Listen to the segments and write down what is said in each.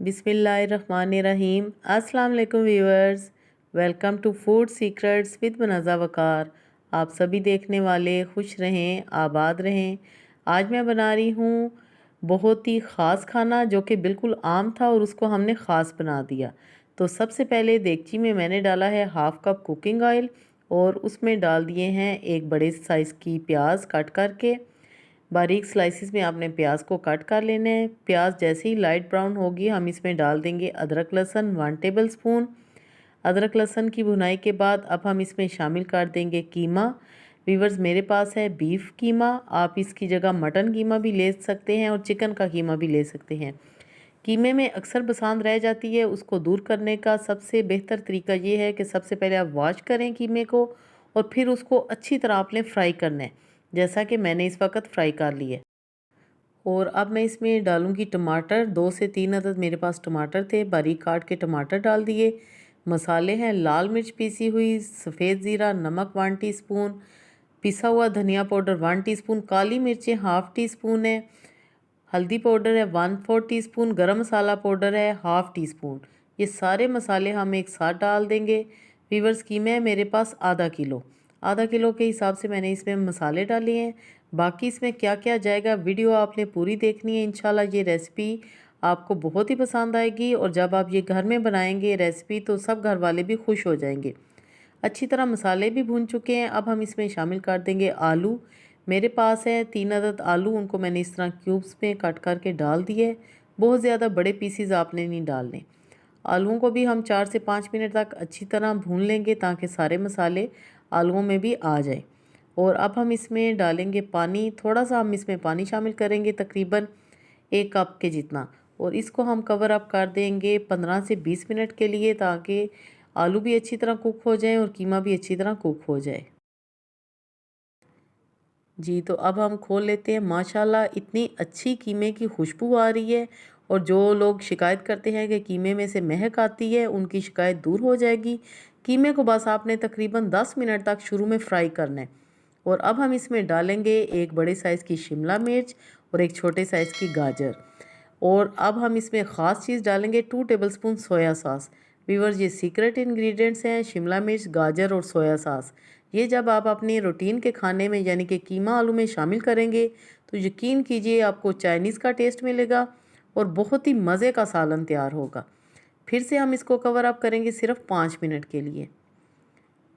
बिस्मिल्लाहिर्रहमानिर्रहीम। अस्सलाम वालेकुम viewers, welcome to Food Secrets with Munaza Waqar. आप सभी देखने वाले खुश रहें, आबाद रहें। आज मैं बना रही हूँ बहुत ही ख़ास खाना जो कि बिल्कुल आम था और उसको हमने ख़ास बना दिया। तो सबसे पहले देगची में मैंने डाला है हाफ़ कप कुकिंग ऑयल और उसमें डाल दिए हैं एक बड़े साइज़ की प्याज कट करके। बारीक स्लाइसिस में आपने प्याज को कट कर लेना है। प्याज जैसे ही लाइट ब्राउन होगी हम इसमें डाल देंगे अदरक लहसुन 1 टेबल स्पून। अदरक लहसुन की भुनाई के बाद अब हम इसमें शामिल कर देंगे कीमा। वीवर्स, मेरे पास है बीफ कीमा, आप इसकी जगह मटन कीमा भी ले सकते हैं और चिकन का कीमा भी ले सकते हैं। कीमे में अक्सर बसांद रह जाती है, उसको दूर करने का सबसे बेहतर तरीका ये है कि सबसे पहले आप वॉश करें कीमे को और फिर उसको अच्छी तरह आपने फ्राई करना है, जैसा कि मैंने इस वक्त फ्राई कर लिया है। और अब मैं इसमें डालूंगी टमाटर। 2 से 3 अदद मेरे पास टमाटर थे, बारीक काट के टमाटर डाल दिए। मसाले हैं लाल मिर्च पीसी हुई, सफ़ेद ज़ीरा, नमक 1 टीस्पून, पिसा हुआ धनिया पाउडर 1 टीस्पून, काली मिर्चें हाफ़ टी स्पून है, हल्दी पाउडर है 1/4 टीस्पून, गरम मसाला पाउडर है हाफ़ टी स्पून। ये सारे मसाले हम एक साथ डाल देंगे। वीवर्स, कीमा है मेरे पास आधा किलो के हिसाब से मैंने इसमें मसाले डाले हैं। बाकी इसमें क्या क्या जाएगा वीडियो आपने पूरी देखनी है। इंशाल्लाह ये रेसिपी आपको बहुत ही पसंद आएगी और जब आप ये घर में बनाएंगे रेसिपी तो सब घर वाले भी खुश हो जाएंगे। अच्छी तरह मसाले भी भून चुके हैं। अब हम इसमें शामिल कर देंगे आलू। मेरे पास है 3 अदद आलू, उनको मैंने इस तरह क्यूब्स में कट करके डाल दिए। बहुत ज़्यादा बड़े पीसीज आपने नहीं डालने। आलूओं को भी हम 4 से 5 मिनट तक अच्छी तरह भून लेंगे ताकि सारे मसाले आलूओं में भी आ जाए। और अब हम इसमें डालेंगे पानी, थोड़ा सा हम इसमें पानी शामिल करेंगे, तकरीबन 1 कप के जितना। और इसको हम कवर अप कर देंगे 15 से 20 मिनट के लिए ताकि आलू भी अच्छी तरह कुक हो जाए और कीमा भी अच्छी तरह कुक हो जाए। जी, तो अब हम खोल लेते हैं। माशाल्लाह इतनी अच्छी कीमे की खुशबू आ रही है और जो लोग शिकायत करते हैं कि कीमे में से महक आती है, उनकी शिकायत दूर हो जाएगी। कीमे को बस आपने तकरीबन 10 मिनट तक शुरू में फ्राई करना है। और अब हम इसमें डालेंगे एक बड़े साइज़ की शिमला मिर्च और एक छोटे साइज़ की गाजर। और अब हम इसमें ख़ास चीज़ डालेंगे 2 टेबलस्पून सोया सॉस। व्यूअर्स, ये सीक्रेट इंग्रेडिएंट्स हैं, शिमला मिर्च, गाजर और सोया सॉस। ये जब आप अपनी रूटीन के खाने में यानी कि कीमा आलू में शामिल करेंगे तो यकीन कीजिए आपको चाइनीज़ का टेस्ट मिलेगा और बहुत ही मज़े का सालन तैयार होगा। फिर से हम इसको कवर अप करेंगे सिर्फ 5 मिनट के लिए।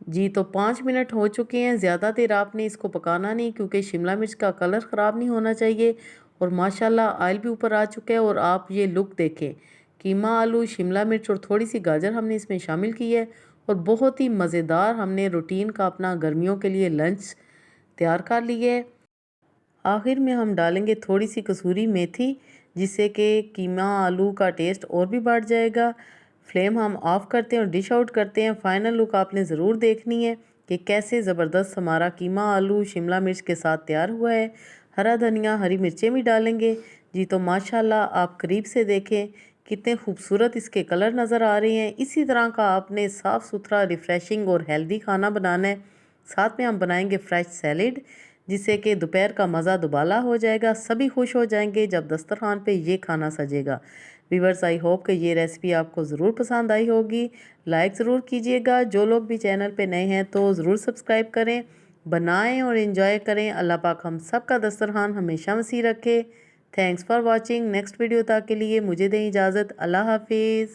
जी, तो 5 मिनट हो चुके हैं। ज़्यादा देर आपने इसको पकाना नहीं क्योंकि शिमला मिर्च का कलर ख़राब नहीं होना चाहिए। और माशाल्लाह ऑयल भी ऊपर आ चुका है। और आप ये लुक देखें, कीमा आलू, शिमला मिर्च और थोड़ी सी गाजर हमने इसमें शामिल की है और बहुत ही मज़ेदार हमने रूटीन का अपना गर्मियों के लिए लंच तैयार कर लिया है। आखिर में हम डालेंगे थोड़ी सी कसूरी मेथी, जिससे कि कीमा आलू का टेस्ट और भी बढ़ जाएगा। फ्लेम हम ऑफ़ करते हैं और डिश आउट करते हैं। फ़ाइनल लुक आपने ज़रूर देखनी है कि कैसे ज़बरदस्त हमारा कीमा आलू शिमला मिर्च के साथ तैयार हुआ है। हरा धनिया, हरी मिर्चें भी डालेंगे। जी, तो माशाल्लाह आप करीब से देखें कितने खूबसूरत इसके कलर नज़र आ रहे हैं। इसी तरह का आपने साफ़ सुथरा, रिफ़्रेशिंग और हेल्दी खाना बनाना है। साथ में हम बनाएंगे फ्रेश सैलेड, जिससे कि दोपहर का मज़ा दुबाला हो जाएगा। सभी खुश हो जाएंगे जब दस्तरखान पे ये खाना सजेगा। व्यूअर्स, आई होप कि ये रेसिपी आपको ज़रूर पसंद आई होगी। लाइक ज़रूर कीजिएगा। जो लोग भी चैनल पे नए हैं तो ज़रूर सब्सक्राइब करें, बनाएं और एंजॉय करें। अल्लाह पाक हम सब का दस्तरखान हमेशा वसी रखे। Thanks for watching. Next video तक के लिए मुझे दें इजाज़त। अल्लाह हाफिज़।